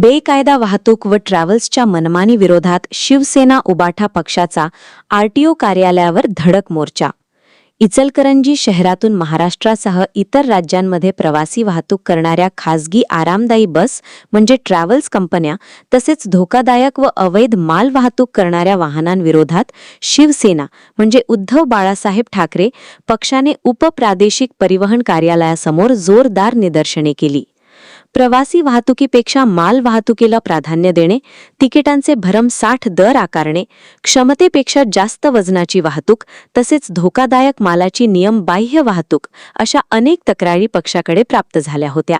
बेकायदा वाहतूक व ट्रॅव्हल्सच्या मनमानी विरोधात शिवसेना उबाठा पक्षाचा आरटीओ कार्यालयावर धडक मोर्चा. इचलकरंजी शहरातून महाराष्ट्रासह इतर राज्यांमध्ये प्रवासी वाहतूक करणाऱ्या खासगी आरामदायी बस म्हणजे ट्रॅव्हल्स कंपन्या तसेच धोकादायक व अवैध माल वाहतूक करणाऱ्या वाहनांविरोधात शिवसेना म्हणजे उद्धव बाळासाहेब ठाकरे पक्षाने उपप्रादेशिक परिवहन कार्यालयासमोर जोरदार निदर्शने केली. प्रवासी वाहतुकीपेक्षा माल वाहतुकीला प्राधान्य देणे, तिकिटांचे भरमसाठ दर आकारणे, क्षमतेपेक्षा जास्त वजनाची वाहतूक तसेच धोकादायक मालाची नियमबाह्य वाहतूक अशा अनेक तक्रारी पक्षाकडे प्राप्त झाल्या होत्या.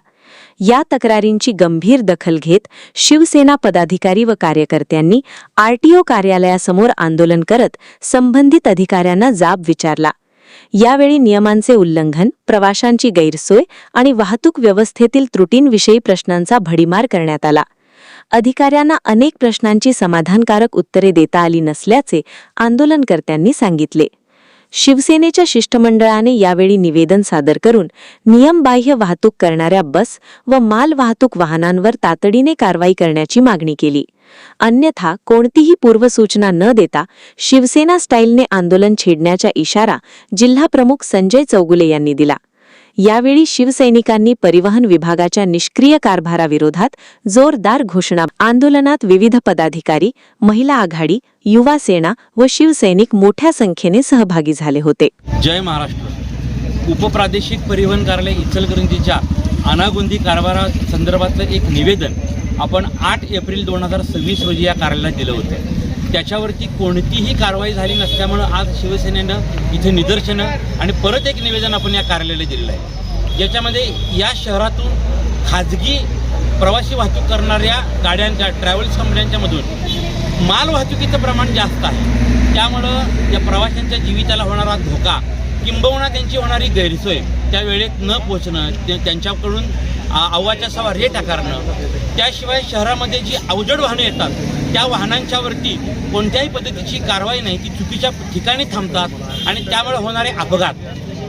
या तक्रारींची गंभीर दखल घेत शिवसेना पदाधिकारी व कार्यकर्त्यांनी आरटीओ कार्यालयासमोर आंदोलन करत संबंधित अधिकाऱ्यांना जाब विचारला. यावेळी नियमांचे उल्लंघन, प्रवाशांची गैरसोय आणि वाहतूक व्यवस्थेतील त्रुटींविषयी प्रश्नांचा भडीमार करण्यात आला. अधिकाऱ्यांना अनेक प्रश्नांची समाधानकारक उत्तरे देता आली नसल्याचे आंदोलनकर्त्यांनी सांगितले. शिवसेनेच्या शिष्टमंडळाने यावेळी निवेदन सादर करून नियमबाह्य वाहतूक करणाऱ्या बस व माल वाहतूक वाहनांवर तातडीने कारवाई करण्याची मागणी केली. अन्यथा कोणतीही पूर्वसूचना न देता शिवसेना स्टाईलने आंदोलन छेडण्याचा इशारा जिल्हाप्रमुख संजय चौगुले यांनी दिला. यावेळी शिवसैनिकांनी परिवहन विभागाच्या निष्क्रिय कारभाराविरोधात जोरदार घोषणा. आंदोलनात विविध पदाधिकारी, महिला आघाडी, युवा सेना व शिवसैनिक मोठ्या संख्येने सहभागी झाले होते. जय महाराष्ट्र. उपप्रादेशिक परिवहन कार्यालय इचलकरंजीच्या अनागोंदी कारभारासंदर्भातलं एक निवेदन आपण 8 एप्रिल 2026 रोजी या कार्यालयात दिलं होतं. त्याच्यावरती कोणतीही कारवाई झाली नसल्यामुळं आज शिवसेनेनं इथे निदर्शनं आणि परत एक निवेदन आपण या कार्यालयाला दिलेलं आहे. याच्यामध्ये या शहरातून खाजगी प्रवासी वाहतूक करणाऱ्या गाड्यांच्या ट्रॅव्हल्स कंपन्यांच्या मधून माल वाहतुकीचं प्रमाण जास्त आहे. त्यामुळं या प्रवाशांच्या जीविताला होणारा धोका किंबहुना त्यांची होणारी गैरसोय, त्या वेळेत न पोचणं, त्यांच्याकडून अव्वाच्या सव्वा रेट आकारणं, त्याशिवाय शहरामध्ये जी अवजड वाहनं येतात त्या वाहनांच्यावरती कोणत्याही पद्धतीची कारवाई नाही, ती चुकीच्या ठिकाणी थांबतात आणि त्यामुळे होणारे अपघात,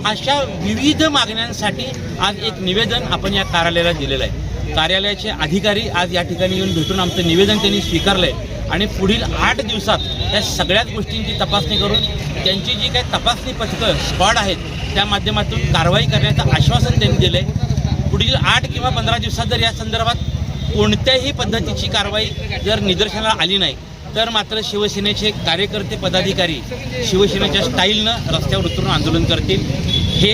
अशा विविध मागण्यांसाठी आज एक निवेदन आपण या कार्यालयाला दिलेलं आहे. कार्यालयाचे अधिकारी आज या ठिकाणी येऊन भेटून आमचं निवेदन त्यांनी स्वीकारलं आहे आणि पुढील 8 दिवसात या सगळ्याच गोष्टींची तपासणी करून त्यांची जी काही तपासणी पथकं स्क्वॉड आहेत त्या माध्यमातून कारवाई करण्याचं आश्वासन त्यांनी दिलं आहे. पुढील 8 किंवा 15 दिवसात जर या संदर्भात कोणत्याही पद्धतीची कारवाई जर निदर्शनाला आली नाही तर मात्र शिवसेनेचे कार्यकर्ते पदाधिकारी शिवसेनेच्या स्टाईलनं रस्त्यावर उतरून आंदोलन करतील, हे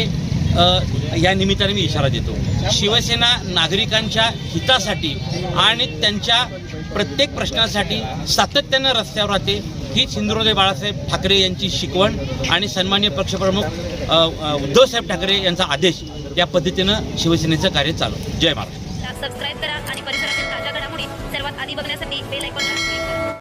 या निमित्ताने मी इशारा देतो. शिवसेना नागरिकांच्या हितासाठी आणि त्यांच्या प्रत्येक प्रश्नासाठी सातत्यानं रस्त्यावर राहते. हीच हिंदुहृदय बाळासाहेब ठाकरे यांची शिकवण आणि सन्माननीय पक्षप्रमुख उद्धवसाहेब ठाकरे यांचा आदेश, या पद्धतीनं शिवसेनेचं कार्य चालू. जय महाराष्ट्र. सबस्क्राइब करा आणि परिसरातील ताज्या घडामोडी सर्वात आधी बघण्यासाठी बेल आयकॉन